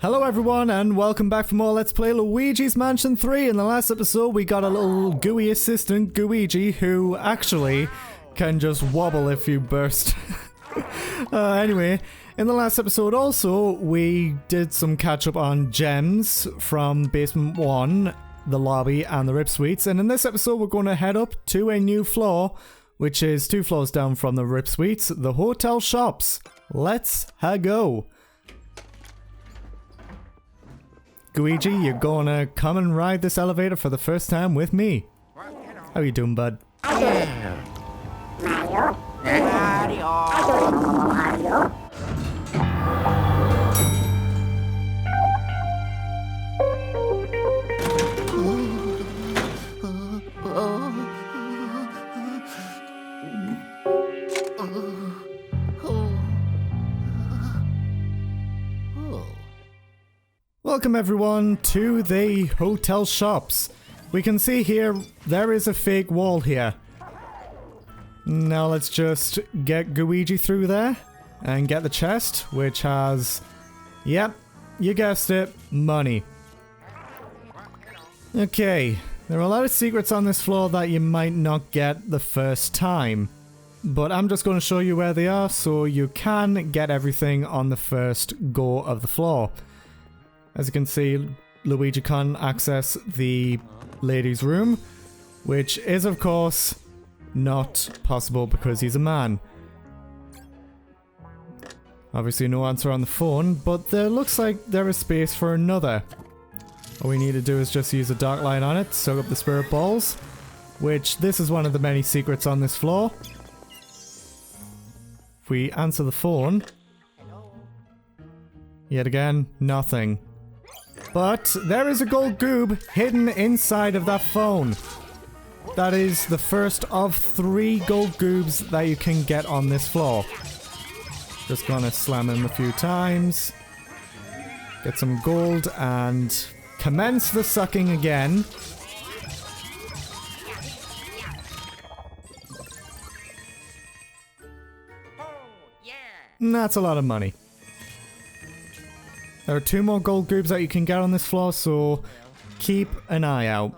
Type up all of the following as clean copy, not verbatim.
Hello everyone and welcome back for more Let's Play Luigi's Mansion 3. In the last episode we got a little gooey assistant, Gooigi, who actually can just wobble if you burst. Anyway, in the last episode also we did some catch up on gems from Basement 1, the lobby and the Rip Suites, and in this episode we're going to head up to a new floor, which is 2 floors down from the Rip Suites, the hotel shops. Let's go. Gooigi, you're gonna come and ride this elevator for the first time with me. How you doing, bud? Welcome everyone to the hotel shops. We can see here there is a fake wall here. Now let's just get Gooigi through there and get the chest, which has, yep, you guessed it, money. Okay, there are a lot of secrets on this floor that you might not get the first time, but I'm just going to show you where they are so you can get everything on the first go of the floor. As you can see, Luigi can access the ladies' room, which is of course not possible because he's a man. Obviously no answer on the phone, but there looks like there is space for another. All we need to do is just use a dark light on it, soak up the spirit balls, which this is one of the many secrets on this floor. If we answer the phone, yet again, nothing. But there is a gold goob hidden inside of that phone. That is the first of 3 gold goobs that you can get on this floor. Just gonna slam him a few times. Get some gold and commence the sucking again. And that's a lot of money. There are 2 more gold goobs that you can get on this floor, so keep an eye out.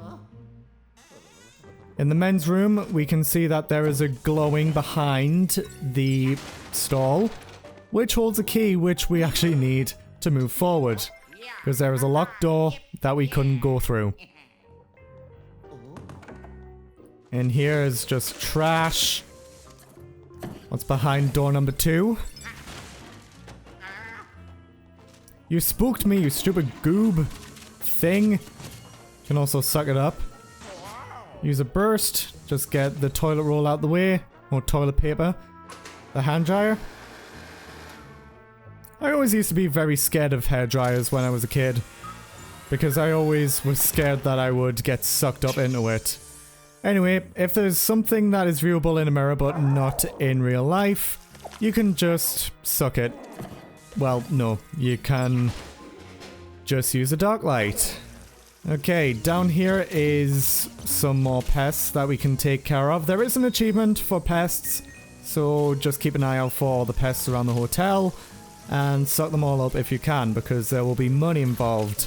In the men's room, we can see that there is a glowing behind the stall, which holds a key which we actually need to move forward, because there is a locked door that we couldn't go through. And here is just trash. What's behind door number 2? You spooked me, you stupid goob thing. Can also suck it up. Use a burst. Just get the toilet roll out the way. Or toilet paper. The hand dryer. I always used to be very scared of hair dryers when I was a kid. Because I always was scared that I would get sucked up into it. Anyway, if there's something that is viewable in a mirror but not in real life, you can just suck it. Well, no, you can just use a dark light. Okay, down here is some more pests that we can take care of. There is an achievement for pests, so just keep an eye out for all the pests around the hotel and suck them all up if you can, because there will be money involved.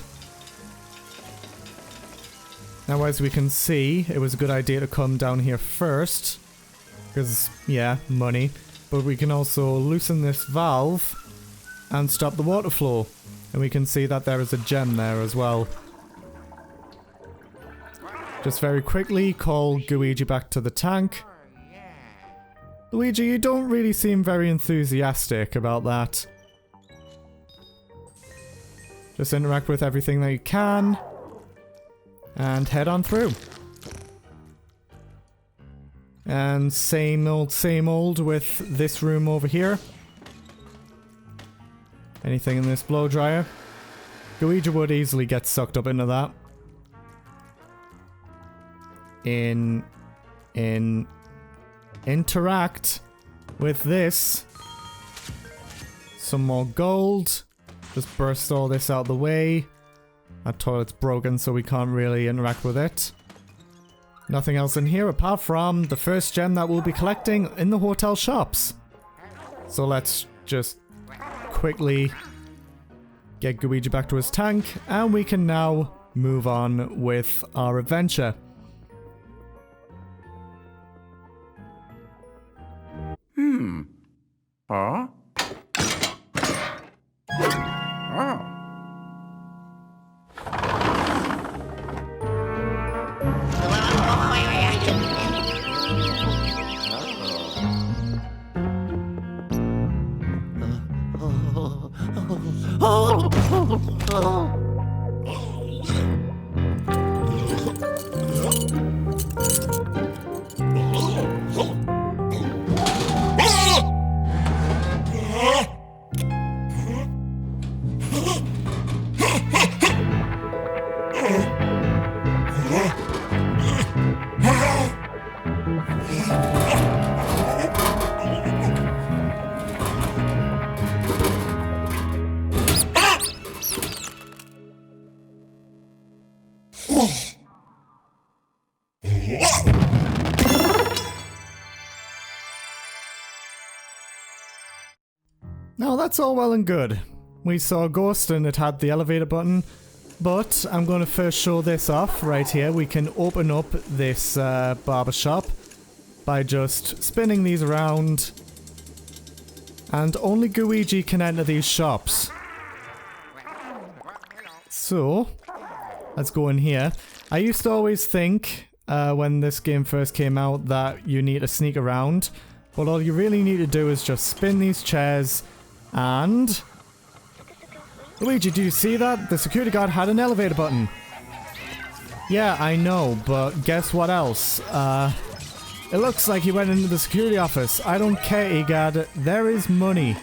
Now, as we can see, it was a good idea to come down here first, because, yeah, money. But we can also loosen this valve and stop the water flow. And we can see that there is a gem there as well. Just very quickly call Gooigi back to the tank. Luigi, you don't really seem very enthusiastic about that. Just interact with everything that you can. And head on through. And same old with this room over here. Anything in this blow dryer? Gooigi would easily get sucked up into that. Interact with this. Some more gold. Just burst all this out the way. That toilet's broken, so we can't really interact with it. Nothing else in here apart from the first gem that we'll be collecting in the hotel shops. So let's just quickly get Luigi back to his tank, and we can now move on with our adventure. Huh? Oh. Now that's all well and good. We saw a ghost and it had the elevator button, but I'm going to first show this off right here. We can open up this barber shop by just spinning these around, and only Luigi can enter these shops. So, let's go in here. I used to always think when this game first came out that you need to sneak around, but all you really need to do is just spin these chairs. And Luigi, do you see that? The security guard had an elevator button. Yeah, I know, but guess what else? It looks like he went into the security office. I don't care, Egad. There is money.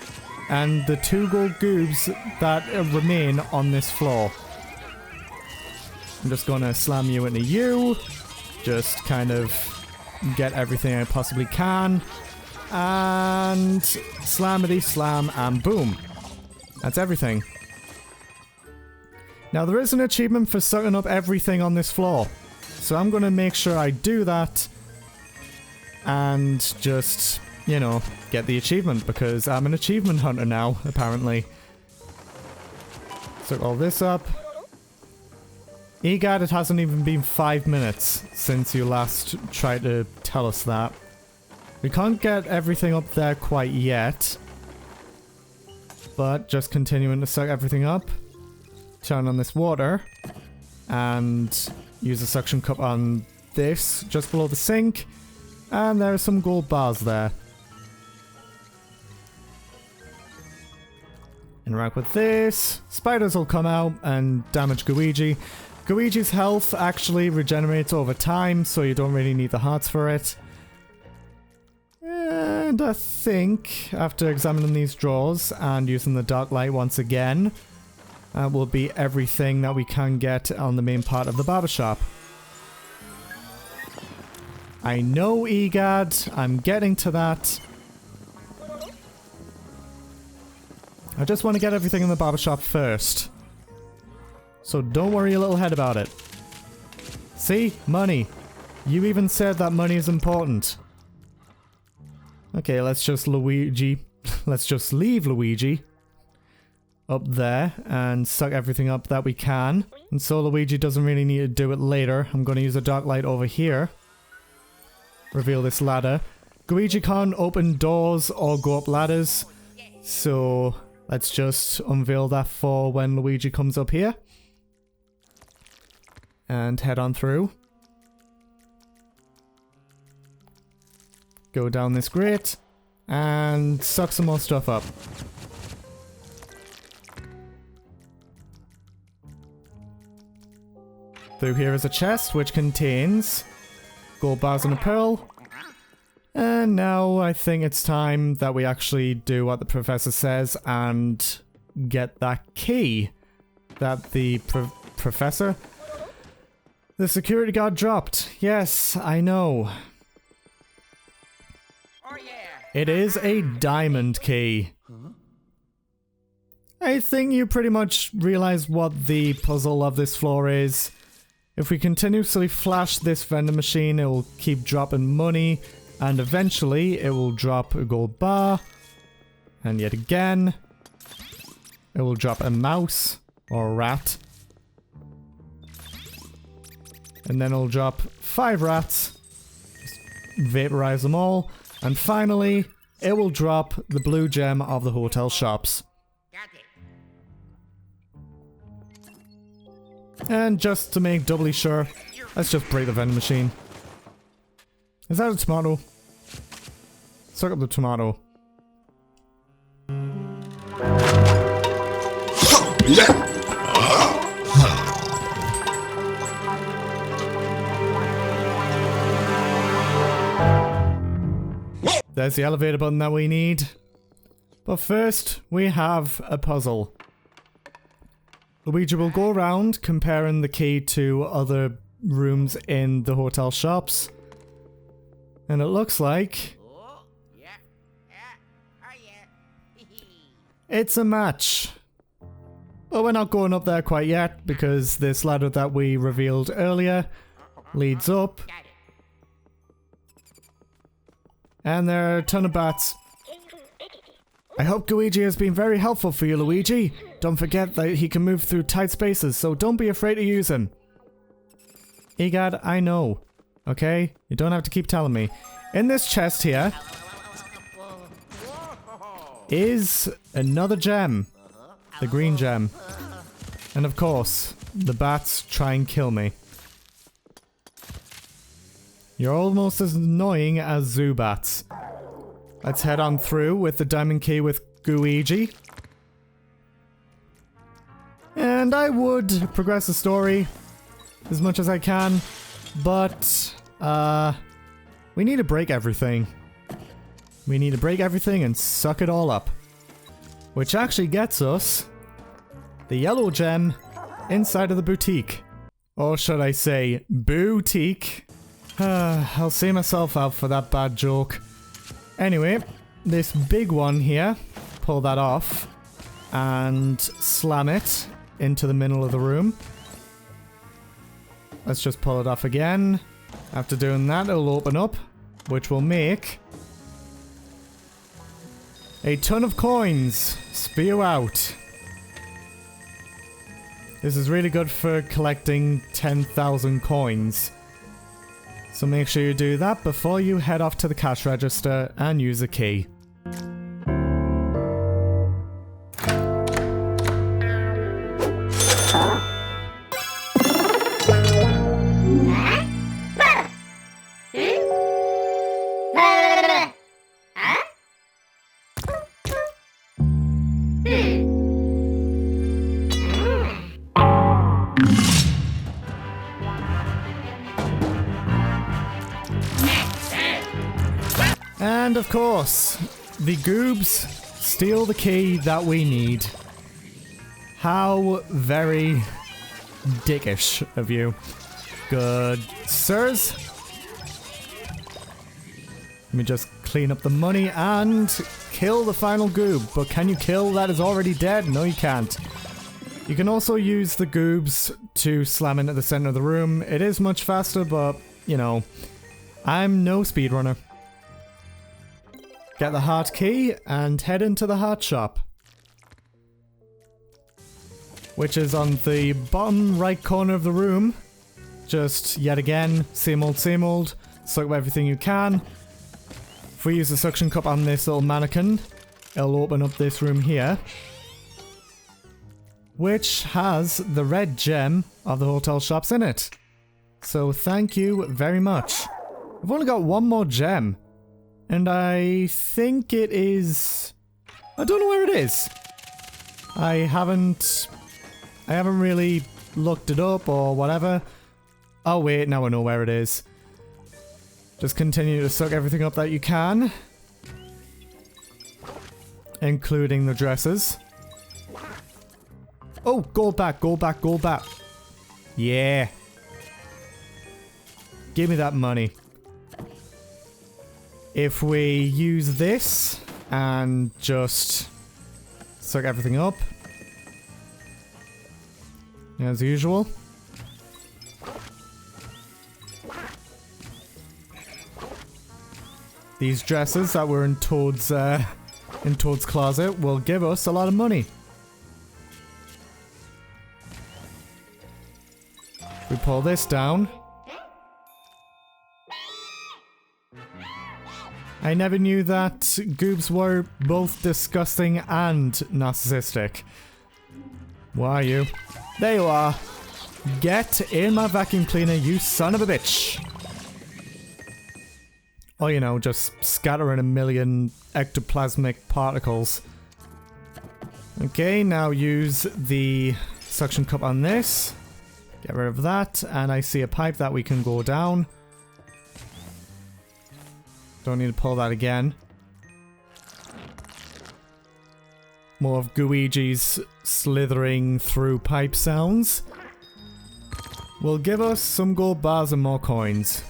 And the 2 gold goobs that remain on this floor. I'm just gonna slam you into you. Just kind of get everything I possibly can. And slamity slam and boom. That's everything. Now there is an achievement for sucking up everything on this floor. So I'm going to make sure I do that. And just, you know, get the achievement. Because I'm an achievement hunter now, apparently. Suck all this up. Egad, it hasn't even been 5 minutes since you last tried to tell us that. We can't get everything up there quite yet, but just continuing to suck everything up. Turn on this water, and use a suction cup on this, just below the sink, and there are some gold bars there. Interact with this, spiders will come out and damage Luigi. Luigi's health actually regenerates over time, so you don't really need the hearts for it. And I think, after examining these drawers and using the dark light once again, that will be everything that we can get on the main part of the barbershop. I know, Egad, I'm getting to that. I just want to get everything in the barbershop first. So don't worry your little head about it. See? Money. You even said that money is important. Okay, let's just let's just leave Luigi up there and suck everything up that we can. And so Luigi doesn't really need to do it later. I'm going to use a dark light over here. Reveal this ladder. Luigi can't open doors or go up ladders. So let's just unveil that for when Luigi comes up here. And head on through. Go down this grate, and suck some more stuff up. Through here is a chest, which contains gold bars and a pearl. And now I think it's time that we actually do what the professor says and get that key that the professor... The security guard dropped. Yes, I know. It is a diamond key. I think you pretty much realize what the puzzle of this floor is. If we continuously flash this vending machine, it will keep dropping money, and eventually it will drop a gold bar. And yet again. it will drop a mouse or a rat. And then it'll drop 5 rats. Just vaporize them all. And finally, it will drop the blue gem of the hotel shops. And just to make doubly sure, let's just break the vending machine. Is that a tomato? Suck up the tomato. There's the elevator button that we need. But first, we have a puzzle. Luigi will go around comparing the key to other rooms in the hotel shops. And it looks like it's a match. But we're not going up there quite yet because this ladder that we revealed earlier leads up. And there are a ton of bats. I hope Gooigi has been very helpful for you, Luigi. Don't forget that he can move through tight spaces, so don't be afraid to use him. Egad, I know. Okay? You don't have to keep telling me. In this chest here is another gem. The green gem. And of course, the bats try and kill me. You're almost as annoying as Zubats. Let's head on through with the diamond key with Gooigi. And I would progress the story as much as I can, but we need to break everything. We need to break everything and suck it all up. Which actually gets us the yellow gem inside of the boutique. Or should I say, boutique. I'll see myself out for that bad joke. Anyway, this big one here, pull that off and slam it into the middle of the room. Let's just pull it off again. After doing that, it'll open up, which will make a ton of coins spew out. This is really good for collecting 10,000 coins. So make sure you do that before you head off to the cash register and use a key. And of course, the goobs steal the key that we need. How very dickish of you. Good sirs. Let me just clean up the money and kill the final goob. But can you kill that is already dead? No, you can't. You can also use the goobs to slam into the center of the room. It is much faster, but, you know, I'm no speedrunner. Get the heart key and head into the heart shop. Which is on the bottom right corner of the room. Just, yet again, same old, suck up everything you can. If we use the suction cup on this little mannequin, it'll open up this room here. Which has the red gem of the hotel shops in it. So thank you very much. I've only got one more gem. And I think it is... I don't know where it is. I haven't really looked it up or whatever. Oh wait, now I know where it is. Just continue to suck everything up that you can. Including the dresses. Oh, gold back. Yeah. Give me that money. If we use this and just suck everything up, as usual. These dresses that were in Toad's closet will give us a lot of money. We pull this down. I never knew that goobs were both disgusting and narcissistic. Where are you? There you are. Get in my vacuum cleaner, you son of a bitch. Or, you know, just scattering a million ectoplasmic particles. Okay, now use the suction cup on this. Get rid of that, and I see a pipe that we can go down. Don't need to pull that again. More of Gooigi's slithering through pipe sounds. Will give us some gold bars and more coins.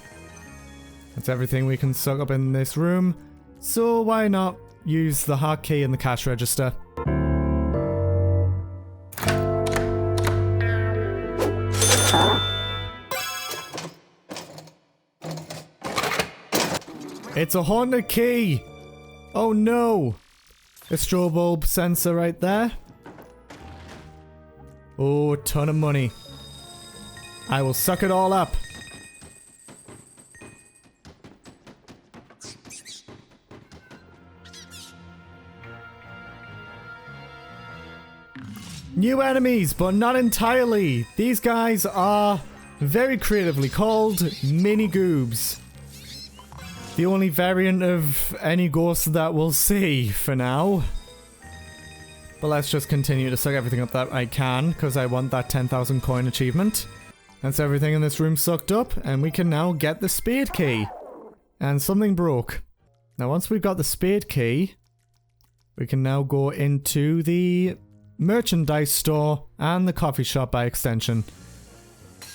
That's everything we can suck up in this room, so why not use the hotkey in the cash register? It's a haunted key! Oh no! A strobe bulb sensor right there. Oh, a ton of money. I will suck it all up. New enemies, but not entirely. These guys are very creatively called mini goobs. The only variant of any ghost that we'll see for now. But let's just continue to suck everything up that I can, because I want that 10,000 coin achievement. That's everything in this room sucked up, and we can now get the spade key. And something broke. Now once we've got the spade key, we can now go into the merchandise store and the coffee shop by extension.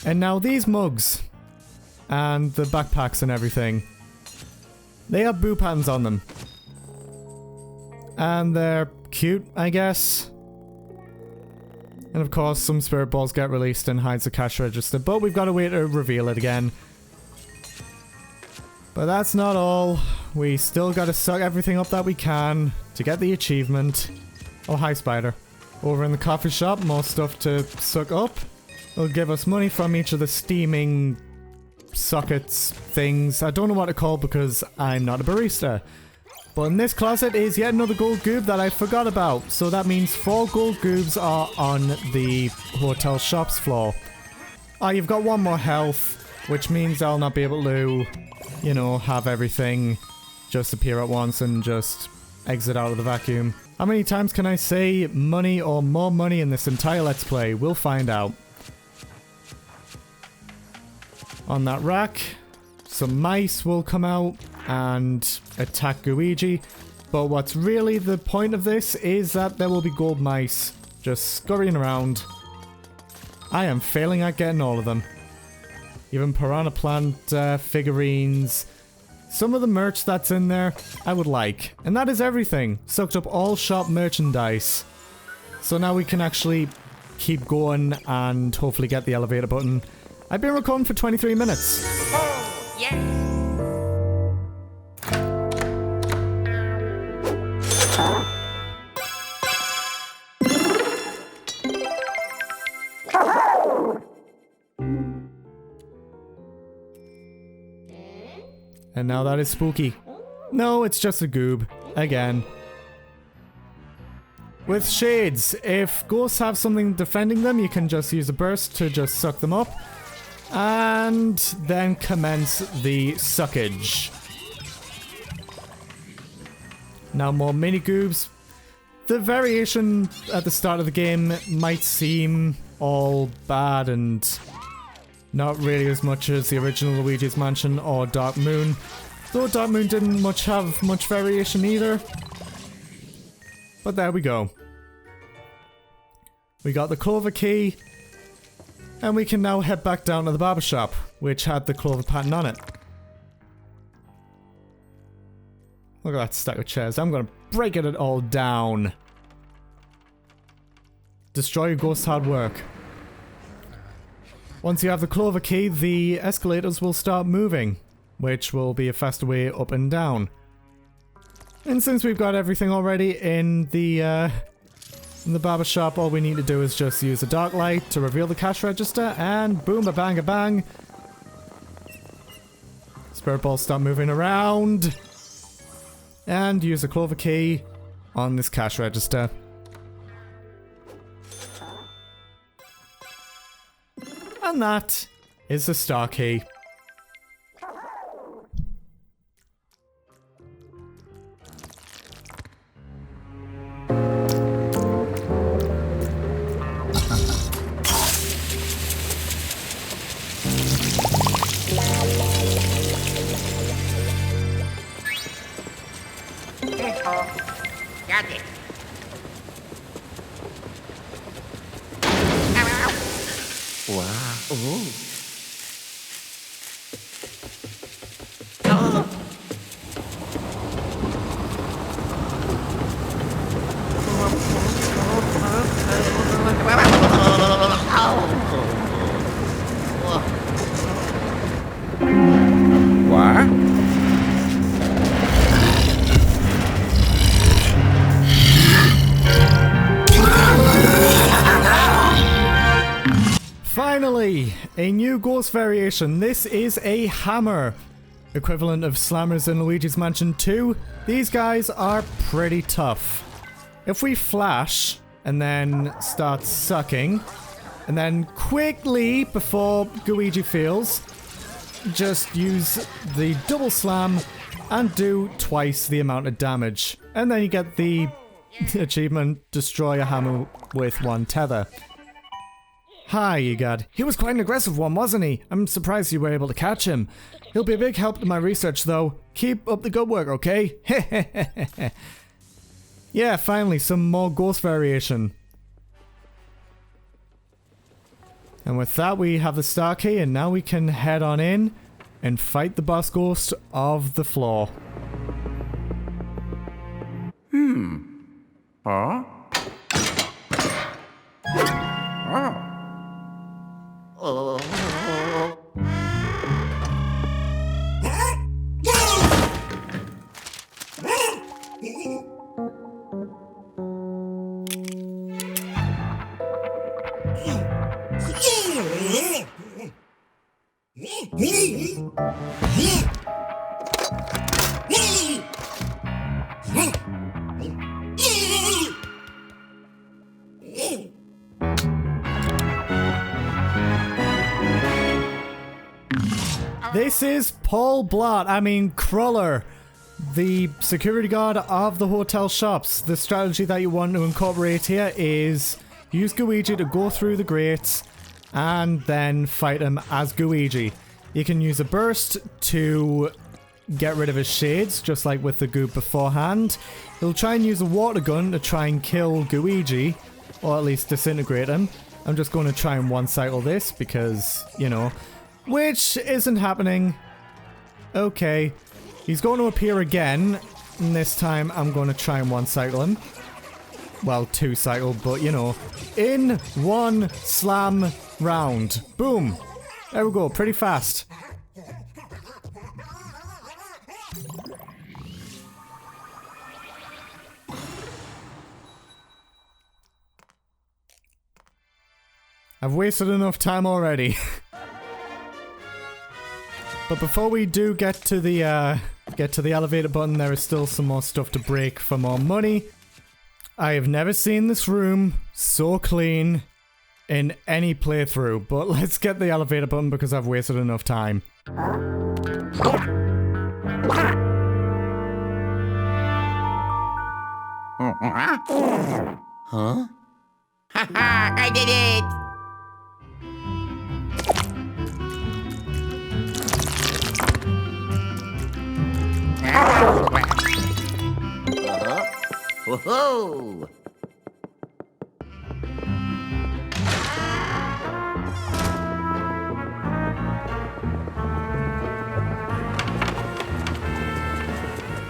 And now these mugs and the backpacks and everything, they have boo patterns on them. And they're cute, I guess. And of course, some spirit balls get released and hides the cash register, but we've got to wait to reveal it again. But that's not all. We still got to suck everything up that we can to get the achievement. Oh, hi, spider. Over in the coffee shop, more stuff to suck up. It'll give us money from each of the steaming sockets things. I don't know what to call because I'm not a barista. But in this closet is yet another gold goob that I forgot about. So that means 4 gold goobs are on the hotel shops floor. Ah, you've got 1 more health, which means I'll not be able to, you know, have everything just appear at once and just exit out of the vacuum. How many times can I say money or more money in this entire Let's Play? We'll find out. On that rack, some mice will come out and attack Gooigi. But what's really the point of this is that there will be gold mice just scurrying around. I am failing at getting all of them. Even piranha plant figurines. Some of the merch that's in there, I would like. And that is everything. Sucked up all shop merchandise. So now we can actually keep going and hopefully get the elevator button. I've been recording for 23 minutes. Oh, yes. And now that is spooky. No, it's just a goob. Again. With shades, if ghosts have something defending them, you can just use a burst to just suck them up. And then commence the suckage. Now more mini goobs. The variation at the start of the game might seem all bad and not really as much as the original Luigi's Mansion or Dark Moon. Though Dark Moon didn't have much variation either. But there we go. We got the clover key. And we can now head back down to the barbershop, which had the clover pattern on it. Look at that stack of chairs. I'm gonna break it all down. Destroy your ghost's hard work. Once you have the clover key, the escalators will start moving, which will be a faster way up and down. And since we've got everything already in the In the barber shop, all we need to do is just use a dark light to reveal the cash register, and boom, a bang, a bang. Spirit balls start moving around. And use a clover key on this cash register. And that is the star key. Got it. Wow. Ooh. What? Finally, a new ghost variation. This is a hammer, equivalent of slammers in Luigi's Mansion 2. These guys are pretty tough. If we flash and then start sucking, and then quickly, before Gooigi feels, just use the double slam and do twice the amount of damage. And then you get the achievement, destroy a hammer with one tether. Hi, you god. He was quite an aggressive one, wasn't he? I'm surprised you were able to catch him. He'll be a big help to my research, though. Keep up the good work, okay? Yeah, finally, some more ghost variation. And with that, we have the star key, and now we can head on in and fight the boss ghost of the floor. Huh? Oh. This is Cruller, the security guard of the hotel shops. The strategy that you want to incorporate here is use Gooigi to go through the grates and then fight him as Gooigi. You can use a burst to get rid of his shades, just like with the goop beforehand. He'll try and use a water gun to try and kill Gooigi, or at least disintegrate him. I'm just going to try and one-cycle this because, you know, which isn't happening. Okay. He's going to appear again, and this time I'm going to try and one-cycle him. Well, two-cycle, but you know. In one slam round. Boom. There we go, pretty fast. I've wasted enough time already. But before we do get to the elevator button, there is still some more stuff to break for more money. I have never seen this room so clean in any playthrough, but let's get the elevator button because I've wasted enough time. Huh? Haha, I did it! Whoa!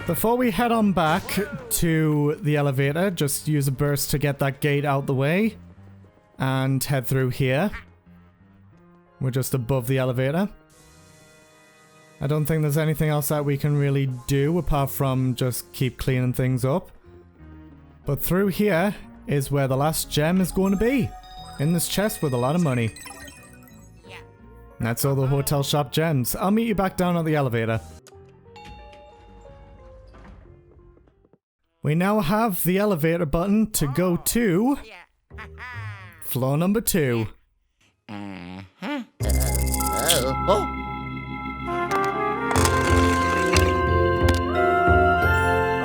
Before we head on back to the elevator, just use a burst to get that gate out the way and head through here. We're just above the elevator. I don't think there's anything else that we can really do apart from just keep cleaning things up. But through here is where the last gem is going to be. In this chest with a lot of money. And that's all the hotel shop gems. I'll meet you back down at the elevator. We now have the elevator button to go to floor number 2. Oh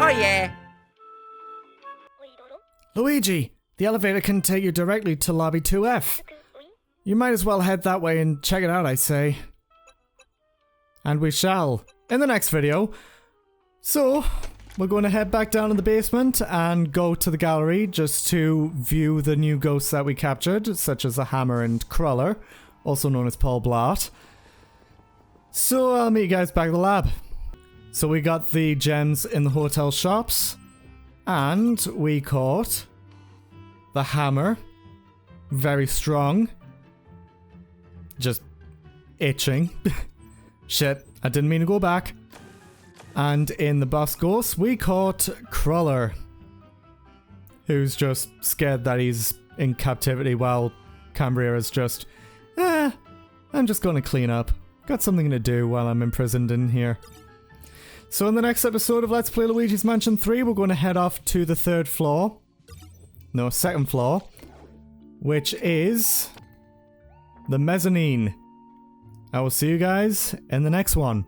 yeah. Luigi, the elevator can take you directly to lobby 2F. You might as well head that way and check it out, I say. And we shall in the next video. So, we're going to head back down in the basement and go to the gallery just to view the new ghosts that we captured, such as the Hammer and Cruller, also known as Parblo. So I'll meet you guys back at the lab. So we got the gems in the hotel shops, and we caught the Hammer, very strong, just itching. Shit, I didn't mean to go back. And in the boss ghost, we caught Cruller, who's just scared that he's in captivity while Cambria is just, I'm just going to clean up. Got something to do while I'm imprisoned in here. So in the next episode of Let's Play Luigi's Mansion 3, we're going to head off to the 3rd floor. No, 2nd floor. Which is the mezzanine. I will see you guys in the next one.